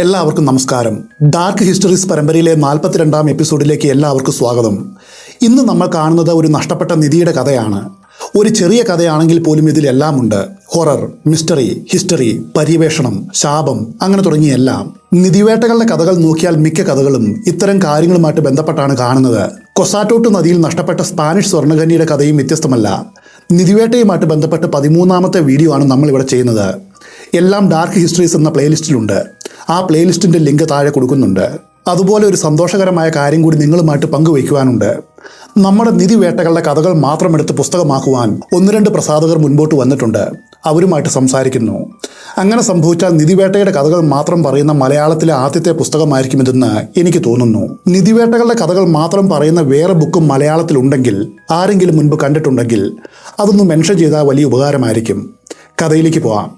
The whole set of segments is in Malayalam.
എല്ലാവർക്കും നമസ്കാരം. ഡാർക്ക് ഹിസ്റ്ററീസ് പരമ്പരയിലെ 42-ാം എപ്പിസോഡിലേക്ക് എല്ലാവർക്കും സ്വാഗതം. ഇന്ന് നമ്മൾ കാണുന്നത് ഒരു നഷ്ടപ്പെട്ട നിധിയുടെ കഥയാണ്. ഒരു ചെറിയ കഥയാണെങ്കിൽ പോലും ഇതിലെല്ലാം ഉണ്ട്. ഹൊറർ, മിസ്റ്ററി, ഹിസ്റ്ററി, പര്യവേഷണം, ശാപം, അങ്ങനെ തുടങ്ങിയ എല്ലാം. നിധിവേട്ടകളുടെ കഥകൾ നോക്കിയാൽ മിക്ക കഥകളും ഇത്തരം കാര്യങ്ങളുമായിട്ട് ബന്ധപ്പെട്ടാണ് കാണുന്നത്. കൊസാറ്റോട്ട് നദിയിൽ നഷ്ടപ്പെട്ട സ്പാനിഷ് സ്വർണ്ണഖനിയുടെ കഥയും വ്യത്യസ്തമല്ല. നിധിവേട്ടയുമായിട്ട് ബന്ധപ്പെട്ട് 13-ാമത്തെ വീഡിയോ ആണ് നമ്മളിവിടെ ചെയ്യുന്നത്. എല്ലാം ഡാർക്ക് ഹിസ്റ്ററീസ് എന്ന പ്ലേലിസ്റ്റിലുണ്ട്. ആ പ്ലേലിസ്റ്റിൻ്റെ ലിങ്ക് താഴെ കൊടുക്കുന്നുണ്ട്. അതുപോലെ ഒരു സന്തോഷകരമായ കാര്യം കൂടി നിങ്ങളുമായിട്ട് പങ്കുവയ്ക്കുവാനുണ്ട്. നമ്മുടെ നിധിവേട്ടകളുടെ കഥകൾ മാത്രം എടുത്ത് പുസ്തകമാക്കുവാൻ 1-2 പ്രസാധകർ മുൻപോട്ട് വന്നിട്ടുണ്ട്. അവരുമായിട്ട് സംസാരിക്കുന്നു. അങ്ങനെ സംഭവിച്ചാൽ നിധിവേട്ടയുടെ കഥകൾ മാത്രം പറയുന്ന മലയാളത്തിലെ ആദ്യത്തെ പുസ്തകമായിരിക്കും ഇതെന്ന് എനിക്ക് തോന്നുന്നു. നിധിവേട്ടകളുടെ കഥകൾ മാത്രം പറയുന്ന വേറെ ബുക്കും മലയാളത്തിലുണ്ടെങ്കിൽ, ആരെങ്കിലും മുൻപ് കണ്ടിട്ടുണ്ടെങ്കിൽ അതൊന്ന് മെൻഷൻ ചെയ്താൽ വലിയ ഉപകാരമായിരിക്കും. കഥയിലേക്ക് പോവാം.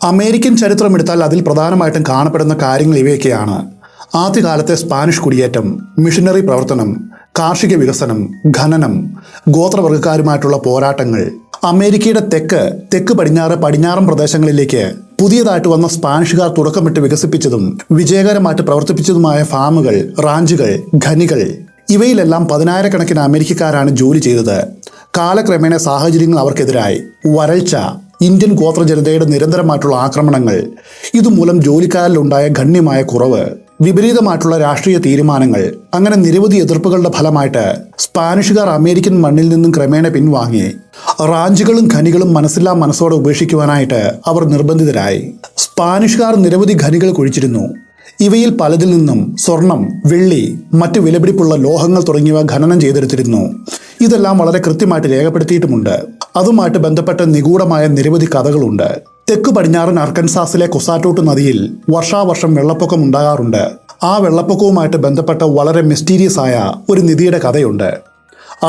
അമേരിക്കൻ ചരിത്രമെടുത്താൽ അതിൽ പ്രധാനമായിട്ടും കാണപ്പെടുന്ന കാര്യങ്ങൾ ഇവയൊക്കെയാണ്. ആദ്യകാലത്തെ സ്പാനിഷ് കുടിയേറ്റം, മിഷനറി പ്രവർത്തനം, കാർഷിക വികസനം, ഖനനം, ഗോത്രവർഗ്ഗക്കാരുമായിട്ടുള്ള പോരാട്ടങ്ങൾ, അമേരിക്കയുടെ തെക്ക് പടിഞ്ഞാറൻ പ്രദേശങ്ങളിലേക്ക് പുതിയതായിട്ട് വന്ന സ്പാനിഷുകാർ തുടക്കമിട്ട് വികസിപ്പിച്ചതും വിജയകരമായിട്ട് പ്രവർത്തിപ്പിച്ചതുമായ ഫാമുകൾ, റാഞ്ചുകൾ, ഖനികൾ, ഇവയിലെല്ലാം 10,000-കണക്കിന് അമേരിക്കക്കാരാണ് ജോലി ചെയ്തത്. കാലക്രമേണ സാഹചര്യങ്ങൾ അവർക്കെതിരായി. വരൾച്ച, ഇന്ത്യൻ ഗോത്ര ജനതയുടെ നിരന്തരമായിട്ടുള്ള ആക്രമണങ്ങൾ, ഇതുമൂലം ജോലിക്കാരിലുണ്ടായ ഗണ്യമായ കുറവ്, വിപരീതമായിട്ടുള്ള രാഷ്ട്രീയ തീരുമാനങ്ങൾ, അങ്ങനെ നിരവധി എതിർപ്പുകളുടെ ഫലമായിട്ട് സ്പാനിഷുകാർ അമേരിക്കൻ മണ്ണിൽ നിന്നും ക്രമേണ പിൻവാങ്ങി. റാഞ്ചുകളും ഖനികളും മനസ്സോടെ ഉപേക്ഷിക്കുവാനായിട്ട് അവർ നിർബന്ധിതരായി. സ്പാനിഷുകാർ നിരവധി ഖനികൾ കുഴിച്ചിരുന്നു. ഇവയിൽ പലതിൽ നിന്നും സ്വർണം, വെള്ളി, മറ്റ് വിലപിടിപ്പുള്ള ലോഹങ്ങൾ തുടങ്ങിയവ ഖനനം ചെയ്തെടുത്തിരുന്നു. ഇതെല്ലാം വളരെ കൃത്യമായിട്ട് രേഖപ്പെടുത്തിയിട്ടുമുണ്ട്. അതുമായിട്ട് ബന്ധപ്പെട്ട നിഗൂഢമായ നിരവധി കഥകളുണ്ട്. തെക്ക് പടിഞ്ഞാറൻ അർക്കൻസാസിലെ കൊസാറ്റോട്ട് നദിയിൽ വർഷാവർഷം വെള്ളപ്പൊക്കം ഉണ്ടാകാറുണ്ട്. ആ വെള്ളപ്പൊക്കവുമായിട്ട് ബന്ധപ്പെട്ട വളരെ മിസ്റ്റീരിയസ് ആയ ഒരു നിധിയുടെ കഥയുണ്ട്.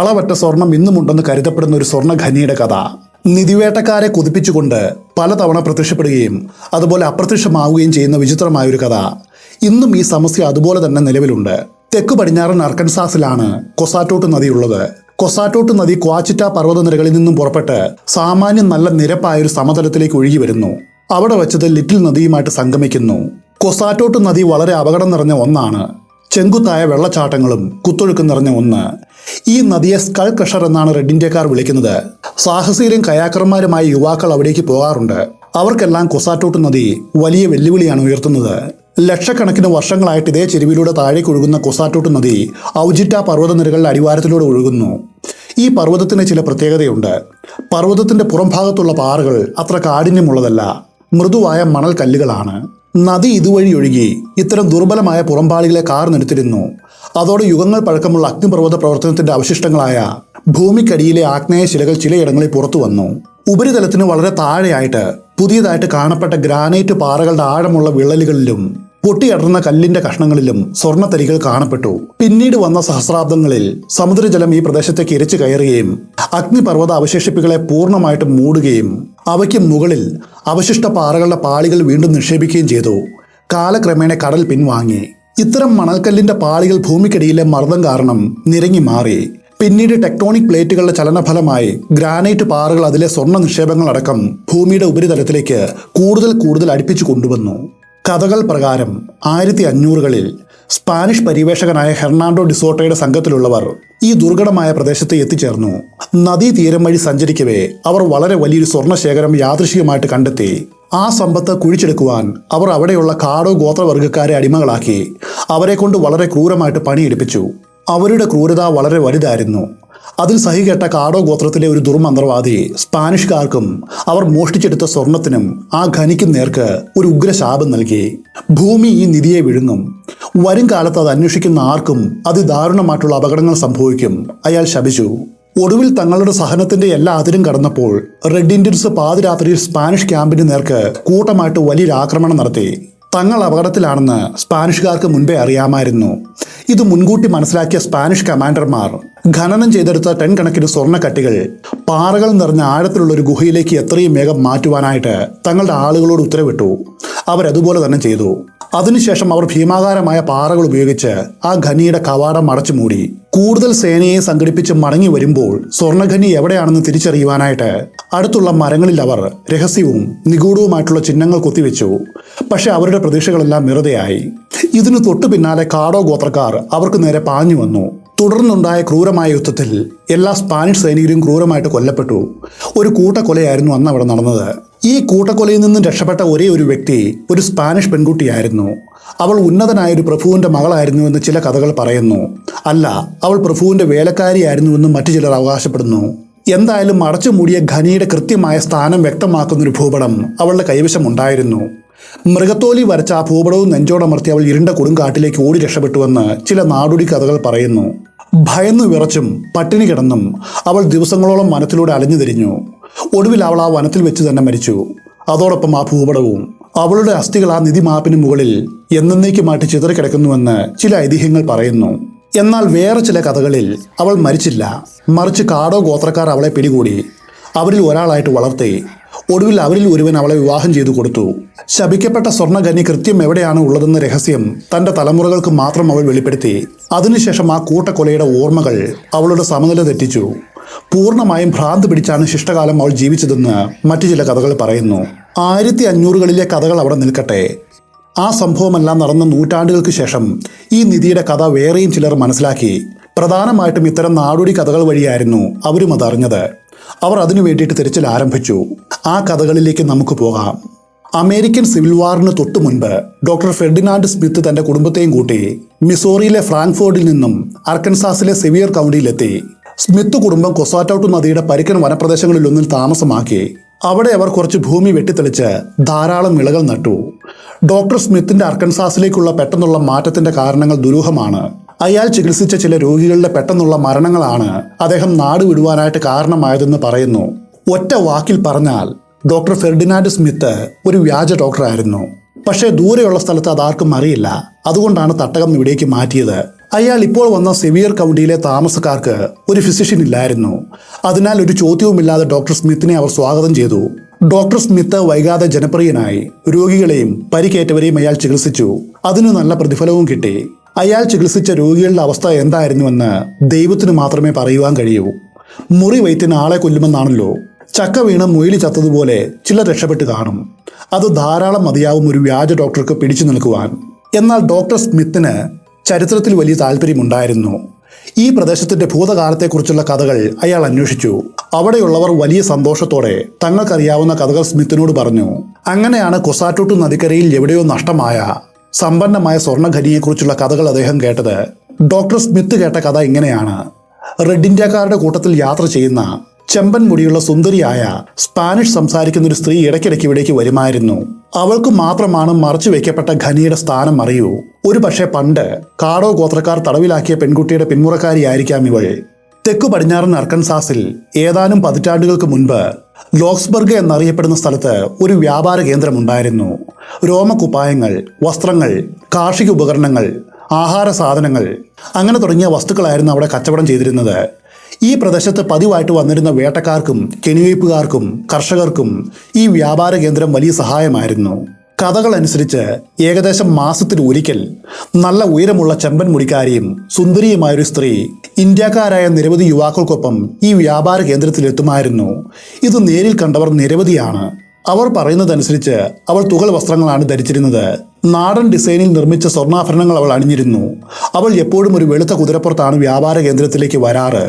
അളവറ്റ സ്വർണം ഇന്നുമുണ്ടെന്ന് കരുതപ്പെടുന്ന ഒരു സ്വർണ്ണഖനിയുടെ കഥ. നിധിവേട്ടക്കാരെ കൊതിപ്പിച്ചുകൊണ്ട് പലതവണ പ്രത്യക്ഷപ്പെടുകയും അതുപോലെ അപ്രത്യക്ഷമാവുകയും ചെയ്യുന്ന വിചിത്രമായൊരു കഥ. ഇന്നും ഈ സമസ്യ അതുപോലെ തന്നെ നിലവിലുണ്ട്. തെക്ക് പടിഞ്ഞാറൻ അർക്കൻസാസിലാണ് കൊസാറ്റോട്ട് നദിയുള്ളത്. കൊസാറ്റോട്ട് നദി ക്വാച്ചിറ്റ പർവ്വതനിരകളിൽ നിന്നും പുറപ്പെട്ട് സാമാന്യം നല്ല നിരപ്പായൊരു സമതലത്തിലേക്ക് ഒഴുകി വരുന്നു. അവിടെ വെച്ചത് ലിറ്റിൽ നദിയുമായിട്ട് സംഗമിക്കുന്നു. കൊസാറ്റോട്ട് നദി വളരെ അപകടം നിറഞ്ഞ ഒന്നാണ്. ചെങ്കുത്തായ വെള്ളച്ചാട്ടങ്ങളും കുത്തൊഴുക്കും നിറഞ്ഞ ഒന്ന്. ഈ നദിയെ സ്കൾ ക്രഷർ എന്നാണ് റെഡ് ഇന്ത്യക്കാർ വിളിക്കുന്നത്. സാഹസികരും കയാക്കർമാരുമായ യുവാക്കൾ അവിടേക്ക് പോകാറുണ്ട്. അവർക്കെല്ലാം കൊസാറ്റോട്ട് നദി വലിയ വെല്ലുവിളിയാണ് ഉയർത്തുന്നത്. ലക്ഷക്കണക്കിന് വർഷങ്ങളായിട്ട് ഇതേ ചെരുവിലൂടെ താഴേക്ക് ഒഴുകുന്ന കൊസാറ്റോട്ട് നദി ഔജിറ്റ പർവ്വതനിരകളുടെ അടിവാരത്തിലൂടെ ഒഴുകുന്നു. ഈ പർവ്വതത്തിന് ചില പ്രത്യേകതയുണ്ട്. പർവ്വതത്തിന്റെ പുറംഭാഗത്തുള്ള പാറകൾ അത്ര കാഠിന്യമുള്ളതല്ല, മൃദുവായ മണൽ കല്ലുകളാണ്. നദി ഇതുവഴി ഒഴുകി ഇത്തരം ദുർബലമായ പുറംപാളികളെ കാർന്നെടുത്തിരുന്നു. അതോടെ യുഗങ്ങൾ പഴക്കമുള്ള അഗ്നിപർവ്വത പ്രവർത്തനത്തിന്റെ അവശിഷ്ടങ്ങളായ ഭൂമിക്കടിയിലെ ആഗ്നേയ ശിലകൾ ചിലയിടങ്ങളിൽ പുറത്തു വന്നു. ഉപരിതലത്തിന് വളരെ താഴെയായിട്ട് പുതിയതായിട്ട് കാണപ്പെട്ട ഗ്രാനൈറ്റ് പാറകളുടെ ആഴമുള്ള വിള്ളലുകളിലും പൊട്ടിയടർന്ന കല്ലിന്റെ കഷ്ണങ്ങളിലും സ്വർണ്ണത്തരികൾ കാണപ്പെട്ടു. പിന്നീട് വന്ന സഹസ്രാബ്ദങ്ങളിൽ സമുദ്രജലം ഈ പ്രദേശത്തേക്ക് ഇരച്ചു കയറുകയും അഗ്നിപർവ്വത അവശേഷിപ്പുകളെ പൂർണ്ണമായിട്ട് മൂടുകയും അവയ്ക്ക് മുകളിൽ അവശിഷ്ട പാറകളുടെ പാളികൾ വീണ്ടും നിക്ഷേപിക്കുകയും ചെയ്തു. കാലക്രമേണ കടൽ പിൻവാങ്ങി. ഇത്തരം മണൽക്കല്ലിന്റെ പാളികൾ ഭൂമിക്കടിയിലെ മർദ്ദം കാരണം നിരങ്ങി മാറി. പിന്നീട് ടെക്ടോണിക് പ്ലേറ്റുകളുടെ ചലനഫലമായി ഗ്രാനൈറ്റ് പാറകൾ അതിലെ സ്വർണ്ണ നിക്ഷേപങ്ങളടക്കം ഭൂമിയുടെ ഉപരിതലത്തിലേക്ക് കൂടുതൽ അടുപ്പിച്ചു കൊണ്ടുവന്നു. കഥകൾ പ്രകാരം 1500-കളിൽ സ്പാനിഷ് പര്യവേഷകനായ ഹെർണാണ്ടോ ഡിസോട്ടയുടെ സംഘത്തിലുള്ളവർ ഈ ദുർഘടമായ പ്രദേശത്ത് എത്തിച്ചേർന്നു. നദീതീരം വഴി സഞ്ചരിക്കവേ അവർ വളരെ വലിയൊരു സ്വർണ്ണശേഖരം യാദൃശ്ചികമായിട്ട് കണ്ടെത്തി. ആ സമ്പത്ത് കുഴിച്ചെടുക്കുവാൻ അവർ അവിടെയുള്ള കാടോ ഗോത്രവർഗ്ഗക്കാരെ അടിമകളാക്കി. അവരെ കൊണ്ട് വളരെ ക്രൂരമായിട്ട് പണിയെടുപ്പിച്ചു. അവരുടെ ക്രൂരത വളരെ വലുതായിരുന്നു. അതിൽ സഹികെട്ട കാടോ ഗോത്രത്തിലെ ഒരു ദുർമന്ത്രവാദി സ്പാനിഷുകാർക്കും അവർ മോഷ്ടിച്ചെടുത്ത സ്വർണത്തിനും ആ ഖനിക്കും നേർക്ക് ഒരു ഉഗ്രശാപം നൽകി. ഭൂമി ഈ നിധിയെ വിഴുങ്ങും. വരും കാലത്ത് അത് അന്വേഷിക്കുന്ന ആർക്കും അതിദാരുണമായിട്ടുള്ള അപകടങ്ങൾ സംഭവിക്കും, അയാൾ ശപിച്ചു. ഒടുവിൽ തങ്ങളുടെ സഹനത്തിന്റെ എല്ലാ അതിരും കടന്നപ്പോൾ റെഡ് ഇന്ത്യൻസ് പാതിരാത്രിയിൽ സ്പാനിഷ് ക്യാമ്പിന് നേർക്ക് കൂട്ടമായിട്ട് വലിയൊരു ആക്രമണം നടത്തി. തങ്ങൾ അപകടത്തിലാണെന്ന് സ്പാനിഷുകാർക്ക് മുൻപേ അറിയാമായിരുന്നു. ഇത് മുൻകൂട്ടി മനസ്സിലാക്കിയ സ്പാനിഷ് കമാൻഡർമാർ ഖനനം ചെയ്തെടുത്ത ടൺ കണക്കിന് സ്വർണ്ണക്കട്ടികൾ പാറകൾ നിറഞ്ഞ ആഴത്തിലുള്ള ഒരു ഗുഹയിലേക്ക് എത്രയും വേഗം മാറ്റുവാനായിട്ട് തങ്ങളുടെ ആളുകളോട് ഉത്തരവിട്ടു. അവരതുപോലെ തന്നെ ചെയ്തു. അതിനുശേഷം അവർ ഭീമാകാരമായ പാറകൾ ഉപയോഗിച്ച് ആ ഖനിയുടെ കവാടം അടച്ചു മൂടി. കൂടുതൽ സേനയെ സംഘടിപ്പിച്ച് മടങ്ങി വരുമ്പോൾ സ്വർണ്ണഖനി എവിടെയാണെന്ന് തിരിച്ചറിയുവാനായിട്ട് അടുത്തുള്ള മരങ്ങളിൽ അവർ രഹസ്യവും നിഗൂഢവുമായിട്ടുള്ള ചിഹ്നങ്ങൾ കൊത്തിവെച്ചു. പക്ഷെ അവരുടെ പ്രതീക്ഷകളെല്ലാം വെറുതെയായി. ഇതിനു തൊട്ടു പിന്നാലെ കാഡോ ഗോത്രക്കാർ അവർക്ക് നേരെ പാഞ്ഞു വന്നു. തുടർന്നുണ്ടായ ക്രൂരമായ യുദ്ധത്തിൽ എല്ലാ സ്പാനിഷ് സൈനികരും ക്രൂരമായിട്ട് കൊല്ലപ്പെട്ടു. ഒരു കൂട്ടക്കൊലയായിരുന്നു അന്ന് അവിടെ നടന്നത്. ഈ കൂട്ടക്കൊലയിൽ നിന്നും രക്ഷപ്പെട്ട ഒരേ ഒരു വ്യക്തി ഒരു സ്പാനിഷ് പെൺകുട്ടിയായിരുന്നു. അവൾ ഉന്നതനായ ഒരു പ്രഭുവിന്റെ മകളായിരുന്നുവെന്ന് ചില കഥകൾ പറയുന്നു. അല്ല, അവൾ പ്രഭുവിന്റെ വേലക്കാരിയായിരുന്നുവെന്നും മറ്റു ചിലർ അവകാശപ്പെടുന്നു. എന്തായാലും അടച്ചു മൂടിയ ഖനിയുടെ കൃത്യമായ സ്ഥാനം വ്യക്തമാക്കുന്നൊരു ഭൂപടം അവളുടെ കൈവശം ഉണ്ടായിരുന്നു. മൃഗത്തോലി വരച്ച ആ ഭൂപടവും നെഞ്ചോടമർത്തി അവൾ ഇരുണ്ട കൊടുങ്കാട്ടിലേക്ക് ഓടി രക്ഷപ്പെട്ടുവെന്ന് ചില നാടോടി കഥകൾ പറയുന്നു. ഭയന്നു വിറച്ചും പട്ടിണി കിടന്നും അവൾ ദിവസങ്ങളോളം വനത്തിലൂടെ അലഞ്ഞു തിരിഞ്ഞു. ഒടുവിൽ അവൾ ആ വനത്തിൽ വെച്ച് തന്നെ മരിച്ചു. അതോടൊപ്പം ആ ഭൂപടവും. അവളുടെ അസ്ഥികൾ ആ നിധിമാപ്പിന് മുകളിൽ എന്നേക്കുമായിട്ട് ചിതറിക്കിടക്കുന്നുവെന്ന് ചില ഐതിഹ്യങ്ങൾ പറയുന്നു. എന്നാൽ വേറെ ചില കഥകളിൽ അവൾ മരിച്ചില്ല, മറിച്ച് കാഡോ ഗോത്രക്കാർ അവളെ പിടികൂടി അവരിൽ ഒരാളായിട്ട് വളർത്തി. ഒടുവിൽ അവരിൽ ഒരുവൻ അവളെ വിവാഹം ചെയ്തു കൊടുത്തു. ശപിക്കപ്പെട്ട സ്വർണ്ണഖനി കൃത്യം എവിടെയാണ് ഉള്ളതെന്ന രഹസ്യം തന്റെ തലമുറകൾക്ക് മാത്രം അവൾ വെളിപ്പെടുത്തി. അതിനുശേഷം ആ കൂട്ടക്കൊലയുടെ ഓർമ്മകൾ അവളുടെ സമനില തെറ്റിച്ചു. പൂർണ്ണമായും ഭ്രാന്ത് പിടിച്ചാണ് ശിഷ്ടകാലം അവൾ ജീവിച്ചതെന്ന് മറ്റു ചില കഥകൾ പറയുന്നു. 1500കളിലെ കഥകൾ അവിടെ നിൽക്കട്ടെ. ആ സംഭവമെല്ലാം നടന്ന നൂറ്റാണ്ടുകൾക്ക് ശേഷം ഈ നിധിയുടെ കഥ വേറെയും ചിലർ മനസ്സിലാക്കി. പ്രധാനമായിട്ടും ഇത്തരം നാടോടി കഥകൾ വഴിയായിരുന്നു അവരും അതറിഞ്ഞത്. അവർ അതിനു വേണ്ടിയിട്ട് തിരച്ചിൽ ആരംഭിച്ചു. ആ കഥകളിലേക്ക് നമുക്ക് പോകാം. അമേരിക്കൻ സിവിൽ വാറിന് തൊട്ടു മുൻപ് ഡോക്ടർ ഫെർഡിനാൻഡ് സ്മിത്ത് തന്റെ കുടുംബത്തെയും കൂട്ടി മിസോറിയിലെ ഫ്രാങ്ക്ഫോർട്ടിൽ നിന്നും അർക്കൻസാസിലെ സെവിയർ കൗണ്ടിയിലെത്തി. സ്മിത്ത് കുടുംബം കൊസാറ്റോട്ടു നദിയുടെ പരുക്കൻ വനപ്രദേശങ്ങളിലൊന്നിൽ താമസമാക്കി. അവിടെ അവർ കുറച്ച് ഭൂമി വെട്ടിത്തെളിച്ച് ധാരാളം വിളകൾ നട്ടു. ഡോക്ടർ സ്മിത്തിന്റെ അർക്കൻസാസിലേക്കുള്ള പെട്ടെന്നുള്ള മാറ്റത്തിന്റെ കാരണങ്ങൾ ദുരൂഹമാണ്. അയാൾ ചികിത്സിച്ച ചില രോഗികളുടെ പെട്ടെന്നുള്ള മരണങ്ങളാണ് അദ്ദേഹം നാട് വിടുവാനായിട്ട് കാരണമായതെന്ന് പറയുന്നു. ഒറ്റ വാക്കിൽ പറഞ്ഞാൽ ഡോക്ടർ ഫെർഡിനാൻഡ് സ്മിത്ത് ഒരു വ്യാജ ഡോക്ടറായിരുന്നു. പക്ഷേ ദൂരെയുള്ള സ്ഥലത്ത് അതാർക്കും അറിയില്ല. അതുകൊണ്ടാണ് തട്ടകം ഇവിടേക്ക് മാറ്റിയത്. അയാൾ ഇപ്പോൾ വന്ന സെവിയർ കൗണ്ടിയിലെ താമസക്കാർക്ക് ഒരു ഫിസിഷ്യൻ ഇല്ലായിരുന്നു. അതിനാൽ ഒരു ചോദ്യവുമില്ലാതെ ഡോക്ടർ സ്മിത്തിനെ അവർ സ്വാഗതം ചെയ്തു. ഡോക്ടർ സ്മിത്ത് വൈകാതെ ജനപ്രിയനായി. രോഗികളെയും പരിക്കേറ്റവരെയും അയാൾ ചികിത്സിച്ചു. അതിന് നല്ല പ്രതിഫലവും കിട്ടി. അയാൾ ചികിത്സിച്ച രോഗികളുടെ അവസ്ഥ എന്തായിരുന്നുവെന്ന് ദൈവത്തിന് മാത്രമേ പറയുവാൻ കഴിയൂ. മുറി വൈദ്യന് ആളെ കൊല്ലുമെന്നാണല്ലോ. ചക്ക വീണ് മുയലി ചത്തതുപോലെ ചിലർ രക്ഷപ്പെട്ട് കാണും. അത് ധാരാളം മതിയാവും ഒരു വ്യാജ ഡോക്ടർക്ക് പിടിച്ചു നിൽക്കുവാൻ. എന്നാൽ ഡോക്ടർ സ്മിത്തിന് ചരിത്രത്തിൽ വലിയ താല്പര്യമുണ്ടായിരുന്നു. ഈ പ്രദേശത്തിന്റെ ഭൂതകാലത്തെക്കുറിച്ചുള്ള കഥകൾ അയാൾ അന്വേഷിച്ചു. അവിടെയുള്ളവർ വലിയ സന്തോഷത്തോടെ തങ്ങൾക്കറിയാവുന്ന കഥകൾ സ്മിത്തിനോട് പറഞ്ഞു. അങ്ങനെയാണ് കൊസാറ്റോട്ടു നദിക്കരയിൽ എവിടെയോ നഷ്ടമായ സമ്പന്നമായ സ്വർണ്ണഖനിയെക്കുറിച്ചുള്ള കഥകൾ അദ്ദേഹം കേട്ടത്. ഡോക്ടർ സ്മിത്ത് കേട്ട കഥ ഇങ്ങനെയാണ്. റെഡ് ഇന്ത്യക്കാരുടെ കൂട്ടത്തിൽ യാത്ര ചെയ്യുന്ന ചെമ്പൻ മുടിയുള്ള സുന്ദരിയായ സ്പാനിഷ് സംസാരിക്കുന്ന ഒരു സ്ത്രീ ഇടയ്ക്കിടയ്ക്ക് ഇവിടേക്ക് വരുമായിരുന്നു. അവൾക്ക് മാത്രമാണ് മറച്ചു വയ്ക്കപ്പെട്ട ഖനിയുടെ സ്ഥാനം അറിയൂ. ഒരു പക്ഷേ പണ്ട് കാഡോ ഗോത്രക്കാർ തടവിലാക്കിയ പെൺകുട്ടിയുടെ പിന്മുറക്കാരിയായിരിക്കാം ഇവൾ. തെക്കു പടിഞ്ഞാറൻ അർക്കൻസാസിൽ ഏതാനും പതിറ്റാണ്ടുകൾക്ക് മുൻപ് ലോക്സ്ബർഗ് എന്നറിയപ്പെടുന്ന സ്ഥലത്ത് ഒരു വ്യാപാര കേന്ദ്രമുണ്ടായിരുന്നു. രോമകുപ്പായങ്ങൾ, വസ്ത്രങ്ങൾ, കാർഷിക ഉപകരണങ്ങൾ, ആഹാര സാധനങ്ങൾ അങ്ങനെ തുടങ്ങിയ വസ്തുക്കളായിരുന്നു അവിടെ കച്ചവടം ചെയ്തിരുന്നത്. ഈ പ്രദേശത്ത് പതിവായിട്ട് വന്നിരുന്ന വേട്ടക്കാർക്കും കെണിവയ്പ്പുകാർക്കും കർഷകർക്കും ഈ വ്യാപാര കേന്ദ്രം വലിയ സഹായമായിരുന്നു. കഥകൾ അനുസരിച്ച് ഏകദേശം മാസത്തിൽ ഒരിക്കൽ നല്ല ഉയരമുള്ള ചെമ്പൻ മുടിക്കാരിയും സുന്ദരിയുമായൊരു സ്ത്രീ ഇന്ത്യക്കാരായ നിരവധി യുവാക്കൾക്കൊപ്പം ഈ വ്യാപാര കേന്ദ്രത്തിലെത്തുമായിരുന്നു. ഇത് നേരിൽ കണ്ടവർ നിരവധിയാണ്. അവർ പറയുന്നതനുസരിച്ച് അവൾ തുകൽ വസ്ത്രങ്ങളാണ് ധരിച്ചിരുന്നത്. നാടൻ ഡിസൈനിൽ നിർമ്മിച്ച സ്വർണ്ണാഭരണങ്ങൾ അവൾ അണിഞ്ഞിരുന്നു. അവൾ എപ്പോഴും ഒരു വെളുത്ത കുതിരപ്പുറത്താണ് വ്യാപാര കേന്ദ്രത്തിലേക്ക് വരാറ്.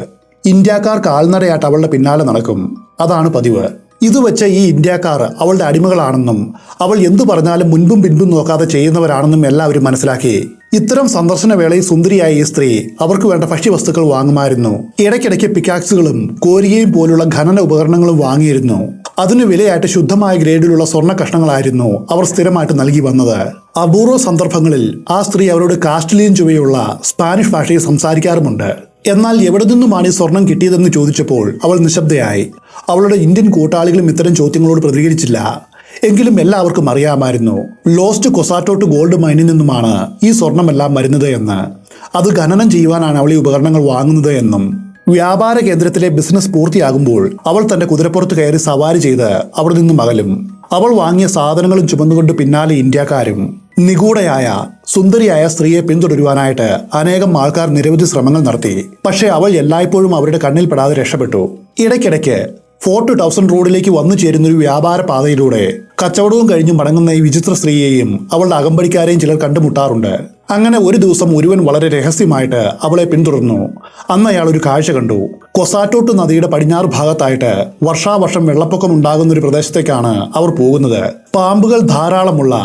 ഇന്ത്യക്കാർ കാൽനടയായിട്ട് അവളുടെ പിന്നാലെ നടക്കും. അതാണ് പതിവ്. ഇത് വെച്ച് ഈ ഇന്ത്യക്കാർ അവളുടെ അടിമകളാണെന്നും അവൾ എന്തു പറഞ്ഞാലും മുൻപും പിൻപും നോക്കാതെ ചെയ്യുന്നവരാണെന്നും എല്ലാവരും മനസ്സിലാക്കി. ഇത്തരം സന്ദർശന വേളയിൽ സുന്ദരിയായ ഈ സ്ത്രീ അവർക്ക് വേണ്ട ഭക്ഷ്യവസ്തുക്കൾ വാങ്ങുമായിരുന്നു. ഇടയ്ക്കിടയ്ക്ക് പിക്കാക്സുകളും കോരികയും പോലുള്ള ഖനന ഉപകരണങ്ങളും വാങ്ങിയിരുന്നു. അതിന് വിലയായിട്ട് ശുദ്ധമായ ഗ്രേഡിലുള്ള സ്വർണ്ണ കഷ്ണങ്ങളായിരുന്നു അവർ സ്ഥിരമായിട്ട് നൽകി വന്നത്. അപൂർവ സന്ദർഭങ്ങളിൽ ആ സ്ത്രീ അവരോട് കാസ്റ്റലിയൻ ചുവയുള്ള സ്പാനിഷ് ഭാഷയിൽ സംസാരിക്കാറുമുണ്ട്. എന്നാൽ എവിടെ നിന്നുമാണ് ഈ സ്വർണം കിട്ടിയതെന്ന് ചോദിച്ചപ്പോൾ അവൾ നിശബ്ദയായി. അവളുടെ ഇന്ത്യൻ കൂട്ടാളികളും ഇത്തരം ചോദ്യങ്ങളോട് പ്രതികരിച്ചില്ല. എങ്കിലും എല്ലാവർക്കും അറിയാമായിരുന്നു ലോസ്റ്റ് കൊസാറ്റോട്ട് ഗോൾഡ് മൈനിൽ നിന്നുമാണ് ഈ സ്വർണമെല്ലാം വരുന്നത് എന്ന്. അത് ഖനനം ചെയ്യുവാനാണ് അവൾ ഈ ഉപകരണങ്ങൾ വാങ്ങുന്നത് എന്നും. വ്യാപാര കേന്ദ്രത്തിലെ ബിസിനസ് പൂർത്തിയാകുമ്പോൾ അവൾ തന്റെ കുതിരപ്പുറത്ത് കയറി സവാരി ചെയ്ത് അവിടെ നിന്നും അകലും. അവൾ വാങ്ങിയ സാധനങ്ങളും ചുമന്നുകൊണ്ട് പിന്നാലെ ഇന്ത്യക്കാരും. നിഗൂഢയായ സുന്ദരിയായ സ്ത്രീയെ പിന്തുടരുവാനായിട്ട് അനേകം ആൾക്കാർ നിരവധി ശ്രമങ്ങൾ നടത്തി. പക്ഷേ അവൾ എല്ലായ്പ്പോഴും അവരുടെ കണ്ണിൽപ്പെടാതെ രക്ഷപ്പെട്ടു. ഇടയ്ക്കിടയ്ക്ക് ഫോർട്ട് ടൗസൺ റോഡിലേക്ക് വന്നു ചേരുന്നൊരു വ്യാപാര പാതയിലൂടെ കച്ചവടവും കഴിഞ്ഞ് മടങ്ങുന്ന ഈ വിചിത്ര സ്ത്രീയെയും അവളുടെ അകമ്പടിക്കാരെയും ചിലർ കണ്ടുമുട്ടാറുണ്ട്. അങ്ങനെ ഒരു ദിവസം ഒരുവൻ വളരെ രഹസ്യമായിട്ട് അവളെ പിന്തുടർന്നു. അന്ന് അയാൾ ഒരു കാഴ്ച കണ്ടു. കൊസാറ്റോട്ട് നദിയുടെ പടിഞ്ഞാറ് ഭാഗത്തായിട്ട് വർഷാവർഷം വെള്ളപ്പൊക്കം ഉണ്ടാകുന്ന ഒരു പ്രദേശത്തേക്കാണ് അവർ പോകുന്നത്. പാമ്പുകൾ ധാരാളമുള്ള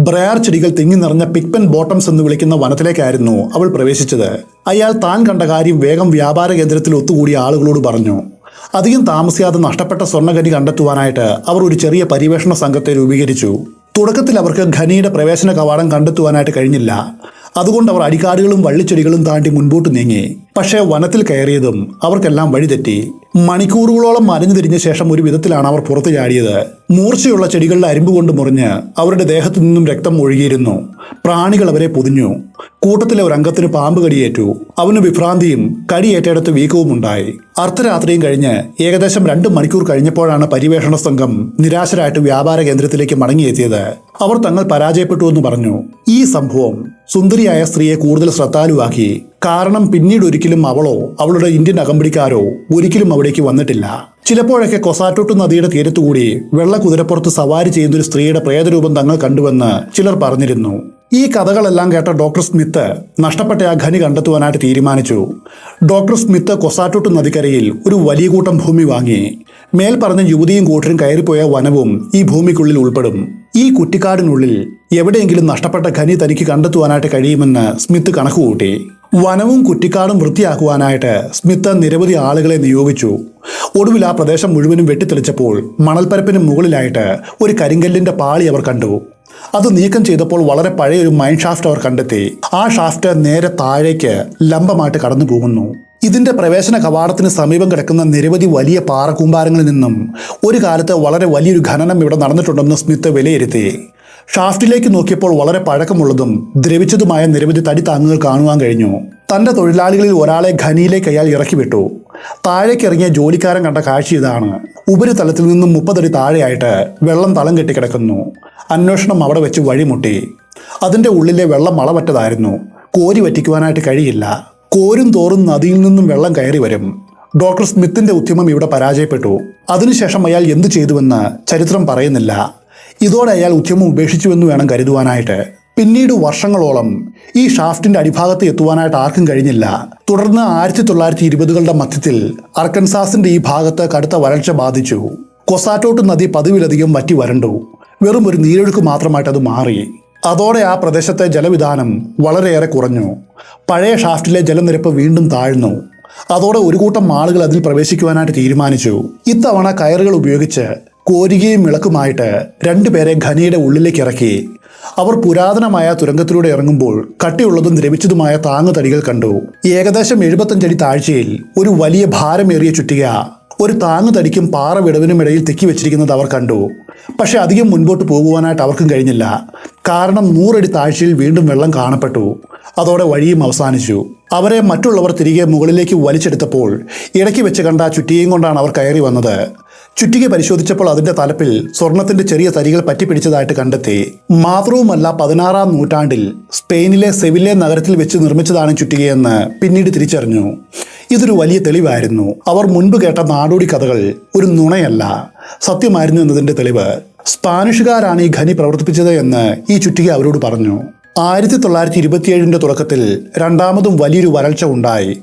ബ്രയർ ചെടികൾ തിങ്ങി നിറഞ്ഞ പിക്പെൻ ബോട്ടംസ് എന്ന് വിളിക്കുന്ന വനത്തിലേക്കായിരുന്നു അവൾ പ്രവേശിച്ചത്. അയാൾ താൻ കണ്ട കാര്യം വേഗം വ്യാപാര കേന്ദ്രത്തിൽ ഒത്തുകൂടിയ ആളുകളോട് പറഞ്ഞു. അധികം താമസിയാതെ നഷ്ടപ്പെട്ട സ്വർണ്ണഖനി കണ്ടെത്തുവാനായിട്ട് അവർ ഒരു ചെറിയ പര്യവേഷണ സംഘത്തെ രൂപീകരിച്ചു. തുടക്കത്തിൽ അവർക്ക് ഖനിയുടെ പ്രവേശന കവാടം കണ്ടെത്തുവാനായിട്ട് കഴിഞ്ഞില്ല. അതുകൊണ്ട് അവർ അടിക്കാടുകളും വള്ളിച്ചെടികളും താണ്ടി മുൻപോട്ട് നീങ്ങി. പക്ഷേ വനത്തിൽ കയറിയതും അവർക്കെല്ലാം വഴിതെറ്റി. മണിക്കൂറുകളോളം മറിഞ്ഞു തിരിഞ്ഞ ശേഷം ഒരു വിധത്തിലാണ് അവർ പുറത്തു ചാടിയത്. മൂർച്ചയുള്ള ചെടികളുടെ അരിമ്പ് കൊണ്ട് മുറിഞ്ഞ് അവരുടെ ദേഹത്തു നിന്നും രക്തം ഒഴുകിയിരുന്നു. പ്രാണികൾ അവരെ പൊതിഞ്ഞു. കൂട്ടത്തിലെ ഒരു അംഗത്തിന് പാമ്പ് കടിയേറ്റു. അവന് വിഭ്രാന്തിയും കടിയേറ്റയിടത്ത് വീക്കവും ഉണ്ടായി. അർദ്ധരാത്രിയും കഴിഞ്ഞ് ഏകദേശം 2 മണിക്കൂർ കഴിഞ്ഞപ്പോഴാണ് പര്യവേഷണ സംഘം നിരാശരായിട്ട് വ്യാപാര കേന്ദ്രത്തിലേക്ക് മടങ്ങിയെത്തിയത്. അവർ തങ്ങൾ പരാജയപ്പെട്ടു എന്ന് പറഞ്ഞു. ഈ സംഭവം സുന്ദരിയായ സ്ത്രീയെ കൂടുതൽ ശ്രദ്ധാലുവാക്കി. കാരണം പിന്നീട് ഒരിക്കലും അവളോ അവളുടെ ഇന്ത്യൻ അകമ്പടിക്കാരോ ഒരിക്കലും അവിടേക്ക് വന്നിട്ടില്ല. ചിലപ്പോഴൊക്കെ കൊസാറ്റോട്ട് നദിയുടെ തീരത്തുകൂടി വെള്ള കുതിരപ്പുറത്ത് സവാരി ചെയ്യുന്ന ഒരു സ്ത്രീയുടെ പ്രേതരൂപം തങ്ങൾ കണ്ടുവെന്ന് ചിലർ പറഞ്ഞിരുന്നു. ഈ കഥകളെല്ലാം കേട്ട ഡോക്ടർ സ്മിത്ത് നഷ്ടപ്പെട്ട ആ ഖനി കണ്ടെത്തുവാനായിട്ട് തീരുമാനിച്ചു. ഡോക്ടർ സ്മിത്ത് കൊസാറ്റോട്ട് നദിക്കരയിൽ ഒരു വലിയ കൂട്ടം ഭൂമി വാങ്ങി. മേൽ പറഞ്ഞ യുവതിയും കൂട്ടരും കയറിപ്പോയ വനവും ഈ ഭൂമിക്കുള്ളിൽ ഉൾപ്പെടും. ഈ കുറ്റിക്കാടിനുള്ളിൽ എവിടെയെങ്കിലും നഷ്ടപ്പെട്ട ഖനി തനിക്ക് കണ്ടെത്തുവാനായിട്ട് കഴിയുമെന്ന് സ്മിത്ത് കണക്കുകൂട്ടി. വനവും കുറ്റിക്കാടും വൃത്തിയാക്കുവാനായിട്ട് സ്മിത്ത് നിരവധി ആളുകളെ നിയോഗിച്ചു. ഒടുവിൽ ആ പ്രദേശം മുഴുവനും വെട്ടിത്തെളിച്ചപ്പോൾ മണൽപ്പരപ്പിന് മുകളിലായിട്ട് ഒരു കരിങ്കല്ലിന്റെ പാളി അവർ കണ്ടു. അത് നീക്കം ചെയ്തപ്പോൾ വളരെ പഴയ ഒരു മൈൻ ഷാഫ്റ്റ് അവർ കണ്ടെത്തി. ആ ഷാഫ്റ്റ് നേരെ താഴേക്ക് ലംബമായിട്ട് കടന്നു പോകുന്നു. ഇതിന്റെ പ്രവേശന കവാടത്തിന് സമീപം കിടക്കുന്ന നിരവധി വലിയ പാറക്കൂമ്പാരങ്ങളിൽ നിന്നും ഒരു കാലത്ത് വളരെ വലിയൊരു ഖനനം ഇവിടെ നടന്നിട്ടുണ്ടെന്ന് സ്മിത്ത് വിലയിരുത്തി. ഷാഫ്റ്റിലേക്ക് നോക്കിയപ്പോൾ വളരെ പഴക്കമുള്ളതും ദ്രവിച്ചതുമായ നിരവധി തടി താങ്ങുകൾ കാണുവാൻ കഴിഞ്ഞു. തന്റെ തൊഴിലാളികളിൽ ഒരാളെ ഖനിയിലേക്ക് അയാൾ ഇറക്കിവിട്ടു. താഴേക്ക് ഇറങ്ങിയ ജോലിക്കാരൻ കണ്ട കാഴ്ച ഇതാണ്. ഉപരിതലത്തിൽ നിന്നും 30 അടി താഴെയായിട്ട് വെള്ളം തളം കെട്ടിക്കിടക്കുന്നു. അന്വേഷണം അവിടെ വെച്ച് വഴിമുട്ടി. അതിന്റെ ഉള്ളിലെ വെള്ളം അളവറ്റതായിരുന്നു. കോരി വറ്റിക്കുവാനായിട്ട് കഴിയില്ല. കോരും തോറും നദിയിൽ നിന്നും വെള്ളം കയറി വരും. ഡോക്ടർ സ്മിത്തിന്റെ ഉദ്യമം ഇവിടെ പരാജയപ്പെട്ടു. അതിനുശേഷം അയാൾ എന്തു ചെയ്തുവെന്ന് ചരിത്രം പറയുന്നില്ല. ഇതോടെ അയാൾ ഉദ്യമം ഉപേക്ഷിച്ചുവെന്ന് വേണം കരുതുവാനായിട്ട്. പിന്നീട് വർഷങ്ങളോളം ഈ ഷാഫ്റ്റിന്റെ അടിഭാഗത്ത് എത്തുവാനായിട്ട് ആർക്കും കഴിഞ്ഞില്ല. തുടർന്ന് 1920കളുടെ മധ്യത്തിൽ അർക്കൻസാസിന്റെ ഈ ഭാഗത്ത് കടുത്ത വരൾച്ച ബാധിച്ചു. കൊസാറ്റോട്ട് നദി പതിവിലധികം വറ്റി വരണ്ടു. വെറും ഒരു നീരൊഴുക്ക് മാത്രമായിട്ട് അത് മാറി. അതോടെ ആ പ്രദേശത്തെ ജലവിധാനം വളരെയേറെ കുറഞ്ഞു. പഴയ ഷാഫ്റ്റിലെ ജലനിരപ്പ് വീണ്ടും താഴ്ന്നു. അതോടെ ഒരു കൂട്ടം ആളുകൾ അതിൽ പ്രവേശിക്കുവാനായിട്ട് തീരുമാനിച്ചു. ഇത്തവണ കയറുകൾ ഉപയോഗിച്ച് കോരികയും വിളക്കുമായിട്ട് 2 പേരെ ഖനിയുടെ ഉള്ളിലേക്ക് ഇറക്കി. അവർ പുരാതനമായ തുരങ്കത്തിലൂടെ ഇറങ്ങുമ്പോൾ കട്ടിയുള്ളതും ദ്രവിച്ചതുമായ താങ്ങുതടികൾ കണ്ടു. ഏകദേശം 75 അടി താഴ്ചയിൽ ഒരു വലിയ ഭാരമേറിയ ചുറ്റിക ഒരു താങ്ങുതടിക്കും പാറ വിടവിനും ഇടയിൽ തെക്കി വെച്ചിരിക്കുന്നത് അവർ കണ്ടു. പക്ഷെ അധികം മുൻപോട്ട് പോകുവാനായിട്ട് അവർക്കും കഴിഞ്ഞില്ല. കാരണം 100 അടി താഴ്ചയിൽ വീണ്ടും വെള്ളം കാണപ്പെട്ടു. അതോടെ വഴിയും അവസാനിച്ചു. അവരെ മറ്റുള്ളവർ തിരികെ മുകളിലേക്ക് വലിച്ചെടുത്തപ്പോൾ ഇടയ്ക്ക് വെച്ച് കണ്ട ചുറ്റികയും കൊണ്ടാണ് അവർ കയറി വന്നത്. ചുറ്റിക പരിശോധിച്ചപ്പോൾ അതിന്റെ തലപ്പിൽ സ്വർണത്തിന്റെ ചെറിയ തരികൾ പറ്റിപ്പിടിച്ചതായിട്ട് കണ്ടെത്തി. മാത്രവുമല്ല 16-ാം നൂറ്റാണ്ടിൽ സ്പെയിനിലെ സെവില്ലെ നഗരത്തിൽ വെച്ച് നിർമ്മിച്ചതാണ് ചുറ്റികയെന്ന് പിന്നീട് തിരിച്ചറിഞ്ഞു. ഇതൊരു വലിയ തെളിവായിരുന്നു. അവർ മുൻപ് കേട്ട നാടോടി കഥകൾ ഒരു നുണയല്ല, സത്യമായിരുന്നു എന്നതിന്റെ തെളിവ്. സ്പാനിഷുകാരാണ് ഈ ഖനി പ്രവർത്തിപ്പിച്ചത് എന്ന് ഈ ചുറ്റിക അവരോട് പറഞ്ഞു. 1927ന്റെ തുടക്കത്തിൽ രണ്ടാമതും വലിയൊരു വരൾച്ച ഉണ്ടായി.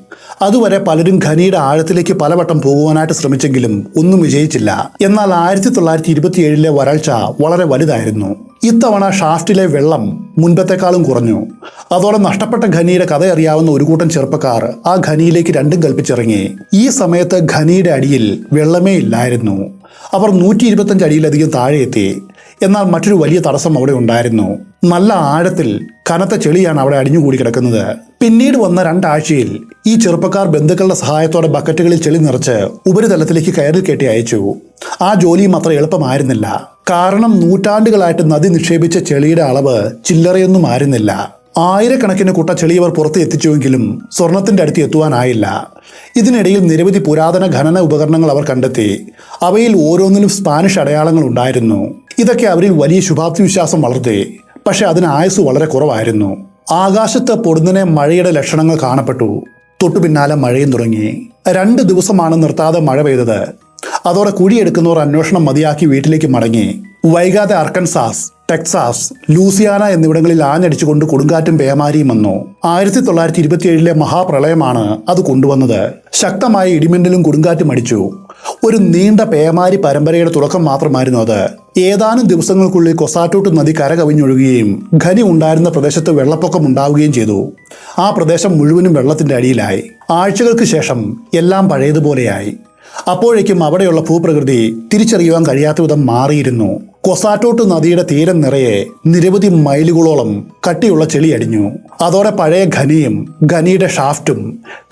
അതുവരെ പലരും ഖനിയുടെ ആഴത്തിലേക്ക് പലവട്ടം പോകുവാനായിട്ട് ശ്രമിച്ചെങ്കിലും ഒന്നും വിജയിച്ചില്ല. എന്നാൽ 1927ലെ വരൾച്ച വളരെ വലുതായിരുന്നു. ഇത്തവണ ഷാഫ്റ്റിലെ വെള്ളം മുൻപത്തെക്കാളും കുറഞ്ഞു. അതോടെ നഷ്ടപ്പെട്ട ഖനിയുടെ കഥയറിയാവുന്ന ഒരു കൂട്ടം ചെറുപ്പക്കാർ ആ ഖനിയിലേക്ക് രണ്ടും കൽപ്പിച്ചിറങ്ങി. ഈ സമയത്ത് ഖനിയുടെ അടിയിൽ വെള്ളമേ ഇല്ലായിരുന്നു. അവർ 125 അടിയിലധികം താഴെ എത്തി. എന്നാൽ മറ്റൊരു വലിയ തടസ്സം അവിടെ ഉണ്ടായിരുന്നു. നല്ല ആഴത്തിൽ കനത്ത ചെളിയാണ് അവിടെ അടിഞ്ഞുകൂടി കിടക്കുന്നത്. പിന്നീട് വന്ന 2 ആഴ്ചയിൽ ഈ ചെറുപ്പക്കാർ ബന്ധുക്കളുടെ സഹായത്തോടെ ബക്കറ്റുകളിൽ ചെളി നിറച്ച് ഉപരിതലത്തിലേക്ക് കയറിൽ കെട്ടി അയച്ചു. ആ ജോലിയും അത്ര എളുപ്പമായിരുന്നില്ല. കാരണം നൂറ്റാണ്ടുകളായിട്ട് നദി നിക്ഷേപിച്ച ചെളിയുടെ അളവ് ചില്ലറയൊന്നും ആയിരുന്നില്ല. ആയിരക്കണക്കിന് കുട്ട ചെളി അവർ പുറത്ത് എത്തിച്ചുവെങ്കിലും സ്വർണത്തിന്റെ അടുത്ത് എത്തുവാനായില്ല. ഇതിനിടയിൽ നിരവധി പുരാതന ഖനന ഉപകരണങ്ങൾ അവർ കണ്ടെത്തി. അവയിൽ ഓരോന്നിലും സ്പാനിഷ് അടയാളങ്ങൾ ഉണ്ടായിരുന്നു. ഇതൊക്കെ അവരിൽ വലിയ ശുഭാപ്തി വിശ്വാസം വളർത്തി. പക്ഷെ അതിന് ആയുസ് വളരെ കുറവായിരുന്നു. ആകാശത്ത് പൊടുന്നനെ മഴയുടെ ലക്ഷണങ്ങൾ കാണപ്പെട്ടു. തൊട്ടു പിന്നാലെ മഴയും തുടങ്ങി. 2 ദിവസമാണ് നിർത്താതെ മഴ പെയ്തത്. അതോടെ കുഴിയെടുക്കുന്നവർ അന്വേഷണം മതിയാക്കി വീട്ടിലേക്ക് മടങ്ങി. വൈകാതെ അർക്കൻസാസ്, ടെക്സാസ്, ലൂസിയാന എന്നിവിടങ്ങളിൽ ആഞ്ഞടിച്ചുകൊണ്ട് കൊടുങ്കാറ്റും പേമാരിയും വന്നു. 1927 മഹാപ്രളയമാണ് അത് കൊണ്ടുവന്നത്. ശക്തമായ ഇടിമിന്നലും കൊടുങ്കാറ്റും അടിച്ചു. ഒരു നീണ്ട പേമാരി പരമ്പരയുടെ തുടക്കം മാത്രമായിരുന്നു അത്. ഏതാനും ദിവസങ്ങൾക്കുള്ളിൽ കൊസാറ്റൂട്ട് നദി കരകവിഞ്ഞൊഴുകുകയും ഖനി ഉണ്ടായിരുന്ന പ്രദേശത്ത് വെള്ളപ്പൊക്കം ഉണ്ടാവുകയും ചെയ്തു. ആ പ്രദേശം മുഴുവനും വെള്ളത്തിന്റെ അടിയിലായി. ആഴ്ചകൾക്ക് ശേഷം എല്ലാം പഴയതുപോലെയായി. അപ്പോഴേക്കും അവിടെയുള്ള ഭൂപ്രകൃതി തിരിച്ചറിയുവാൻ കഴിയാത്ത വിധം മാറിയിരുന്നു. കൊസാറ്റോട്ട് നദിയുടെ തീരം നിറയെ നിരവധി മൈലുകളോളം കട്ടിയുള്ള ചെളി അടിഞ്ഞു. അതോടെ പഴയ ഖനിയും ഖനിയുടെ ഷാഫ്റ്റും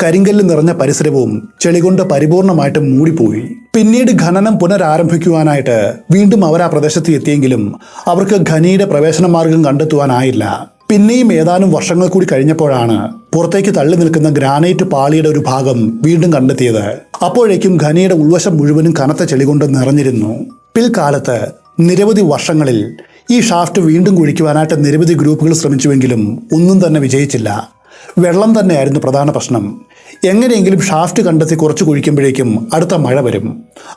കരിങ്കല്ല് നിറഞ്ഞ പരിസരവും ചെളി കൊണ്ട് പരിപൂർണമായിട്ട് മൂടിപ്പോയി. പിന്നീട് ഖനനം പുനരാരംഭിക്കുവാനായിട്ട് വീണ്ടും അവർ ആ പ്രദേശത്ത് എത്തിയെങ്കിലും അവർക്ക് ഖനിയുടെ പ്രവേശന മാർഗം കണ്ടെത്തുവാനായില്ല. പിന്നെയും ഏതാനും വർഷങ്ങൾ കൂടി കഴിഞ്ഞപ്പോഴാണ് പുറത്തേക്ക് തള്ളി നിൽക്കുന്ന ഗ്രാനൈറ്റ് പാളിയുടെ ഒരു ഭാഗം വീണ്ടും കണ്ടെത്തിയത്. അപ്പോഴേക്കും ഖനിയുടെ ഉൾവശം മുഴുവനും കനത്ത ചെളി കൊണ്ട് നിറഞ്ഞിരുന്നു. പിൽക്കാലത്ത് നിരവധി വർഷങ്ങളിൽ ഈ ഷാഫ്റ്റ് വീണ്ടും കുഴിക്കുവാനായിട്ട് നിരവധി ഗ്രൂപ്പുകൾ ശ്രമിച്ചുവെങ്കിലും ഒന്നും തന്നെ വിജയിച്ചില്ല. വെള്ളം തന്നെയായിരുന്നു പ്രധാന പ്രശ്നം. എങ്ങനെയെങ്കിലും ഷാഫ്റ്റ് കണ്ടെത്തി കുറച്ച് കുഴിക്കുമ്പോഴേക്കും അടുത്ത മഴ വരും.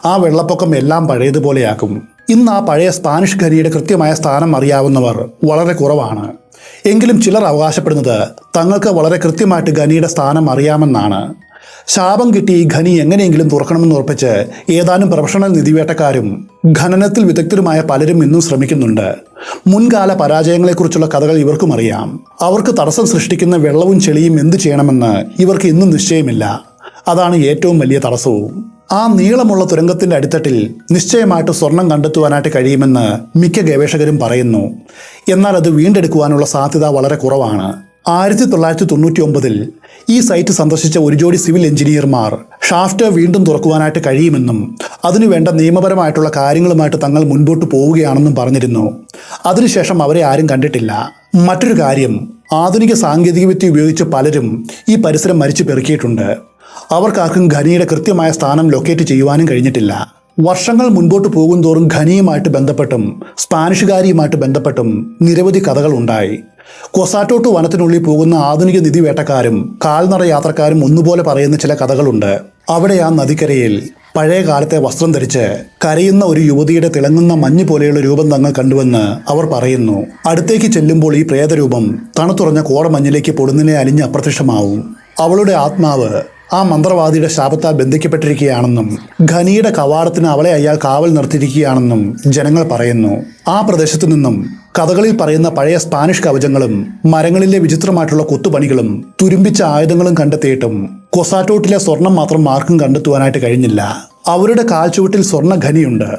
ആ വെള്ളപ്പൊക്കം എല്ലാം പഴയതുപോലെയാക്കും. ഇന്ന് ആ പഴയ സ്പാനിഷ് ഖനിയുടെ കൃത്യമായ സ്ഥാനം അറിയാവുന്നവർ വളരെ കുറവാണ്. എങ്കിലും ചിലർ അവകാശപ്പെടുന്നത് തങ്ങൾക്ക് വളരെ കൃത്യമായിട്ട് ഖനിയുടെ സ്ഥാനം അറിയാമെന്നാണ്. ശാപം കിട്ടി ഈ ഖനി എങ്ങനെയെങ്കിലും തുറക്കണമെന്ന് ഉറപ്പിച്ച് ഏതാനും പ്രൊഫഷണൽ നിധിവേട്ടക്കാരും ഖനനത്തിൽ വിദഗ്ധരുമായ പലരും ഇന്നും ശ്രമിക്കുന്നുണ്ട്. മുൻകാല പരാജയങ്ങളെക്കുറിച്ചുള്ള കഥകൾ ഇവർക്കും അറിയാം. അവർക്ക് തടസ്സം സൃഷ്ടിക്കുന്ന വെള്ളവും ചെളിയും എന്തു ചെയ്യണമെന്ന് ഇവർക്ക് ഇന്നും നിശ്ചയമില്ല. അതാണ് ഏറ്റവും വലിയ തടസ്സവും. ആ നീളമുള്ള തുരങ്കത്തിന്റെ അടിത്തട്ടിൽ നിശ്ചയമായിട്ട് സ്വർണം കണ്ടെത്തുവാനായിട്ട് കഴിയുമെന്ന് മിക്ക ഗവേഷകരും പറയുന്നു. എന്നാൽ അത് വീണ്ടെടുക്കുവാനുള്ള സാധ്യത വളരെ കുറവാണ്. 1999 ഈ സൈറ്റ് സന്ദർശിച്ച ഒരു ജോഡി സിവിൽ എഞ്ചിനീയർമാർ ഷാഫ്റ്റ് വീണ്ടും തുറക്കുവാനായിട്ട് കഴിയുമെന്നും അതിനുവേണ്ട നിയമപരമായിട്ടുള്ള കാര്യങ്ങളുമായിട്ട് തങ്ങൾ മുൻപോട്ട് പോവുകയാണെന്നും പറഞ്ഞിരുന്നു. അതിനുശേഷം അവരെ ആരും കണ്ടിട്ടില്ല. മറ്റൊരു കാര്യം, ആധുനിക സാങ്കേതികവിദ്യ ഉപയോഗിച്ച് പലരും ഈ പരിസരം മരിച്ചു പെറുക്കിയിട്ടുണ്ട്. അവർക്കാർക്കും ഖനിയുടെ കൃത്യമായ സ്ഥാനം ലൊക്കേറ്റ് ചെയ്യുവാനും കഴിഞ്ഞിട്ടില്ല. വർഷങ്ങൾ മുൻപോട്ട് പോകും തോറും ഖനിയുമായിട്ട് ബന്ധപ്പെട്ടും സ്പാനിഷുകാരിയുമായിട്ട് ബന്ധപ്പെട്ടും നിരവധി കഥകൾ ഉണ്ടായി. കൊസാറ്റോട്ട് വനത്തിനുള്ളിൽ പോകുന്ന ആധുനിക നിധി വേട്ടക്കാരും കാൽനട യാത്രക്കാരും ഒന്നുപോലെ പറയുന്ന ചില കഥകളുണ്ട്. അവിടെ ആ നദിക്കരയിൽ പഴയ കാലത്തെ വസ്ത്രം ധരിച്ച് കരയുന്ന ഒരു യുവതിയുടെ തിളങ്ങുന്ന മഞ്ഞ് പോലെയുള്ള രൂപം തങ്ങൾ കണ്ടുവെന്ന് അവർ പറയുന്നു. അടുത്തേക്ക് ചെല്ലുമ്പോൾ ഈ പ്രേതരൂപം തണുത്തുറഞ്ഞ കോടമഞ്ഞിലേക്ക് പൊടുന്നിനെ അലിഞ്ഞ് അപ്രത്യക്ഷമാവും. അവളുടെ ആത്മാവ് ആ മന്ത്രവാദിയുടെ ശാപത്താൽ ബന്ധിക്കപ്പെട്ടിരിക്കുകയാണെന്നും ഖനിയുടെ കവാടത്തിന് അവളെ അയാൾ കാവൽ നിർത്തിയിരിക്കുകയാണെന്നും ജനങ്ങൾ പറയുന്നു. ആ പ്രദേശത്തു നിന്നും കഥകളിൽ പറയുന്ന പഴയ സ്പാനിഷ് കവചങ്ങളും മരങ്ങളിലെ വിചിത്രമായിട്ടുള്ള കൊത്തുപണികളും തുരുമ്പിച്ച ആയുധങ്ങളും കണ്ടെത്തിയിട്ടും കൊസാറ്റോട്ടിലെ സ്വർണം മാത്രം ആർക്കും കണ്ടെത്തുവാനായിട്ട് കഴിഞ്ഞില്ല. അവരുടെ കാൽച്ചുവട്ടിൽ സ്വർണ്ണ ഖനിയുണ്ട്,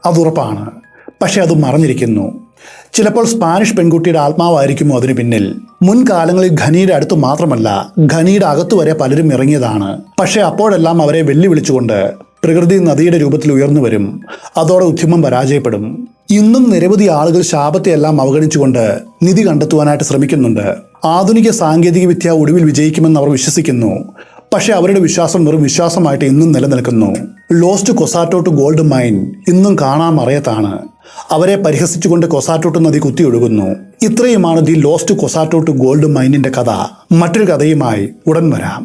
അതുറപ്പാണ്. പക്ഷെ അത് മറഞ്ഞിരിക്കുന്നു. ചിലപ്പോൾ സ്പാനിഷ് പെൺകുട്ടിയുടെ ആത്മാവായിരിക്കുമോ അതിന് പിന്നിൽ. മുൻകാലങ്ങളിൽ ഖനിയുടെ അടുത്ത് മാത്രമല്ല ഖനിയുടെ അകത്തു വരെ പലരും ഇറങ്ങിയതാണ്. പക്ഷെ അപ്പോഴെല്ലാം അവരെ വെല്ലുവിളിച്ചുകൊണ്ട് പ്രകൃതി നദിയുടെ രൂപത്തിൽ ഉയർന്നു വരും. അതോടെ ഉദ്യമം പരാജയപ്പെടും. ഇന്നും നിരവധി ആളുകൾ ശാപത്തെയെല്ലാം അവഗണിച്ചുകൊണ്ട് നിധി കണ്ടെത്തുവാനായിട്ട് ശ്രമിക്കുന്നുണ്ട്. ആധുനിക സാങ്കേതിക വിദ്യ ഒടുവിൽ വിജയിക്കുമെന്ന് അവർ വിശ്വസിക്കുന്നു. പക്ഷെ അവരുടെ വിശ്വാസം വെറും വിശ്വാസമായിട്ട് ഇന്നും നിലനിൽക്കുന്നു. ലോസ്റ്റ് കൊസാറ്റോട്ട് ഗോൾഡ് മൈൻ ഇന്നും കാണാമറയത്താണ്. അവരെ പരിഹസിച്ചുകൊണ്ട് കൊസാറ്റോട്ട് നദി കുത്തിയൊഴുകുന്നു. ഇത്രയുമാണ് ദി ലോസ്റ്റ് കൊസാറ്റോട്ട് ഗോൾഡ് മൈനിന്റെ കഥ. മറ്റൊരു കഥയുമായി ഉടൻ വരാം.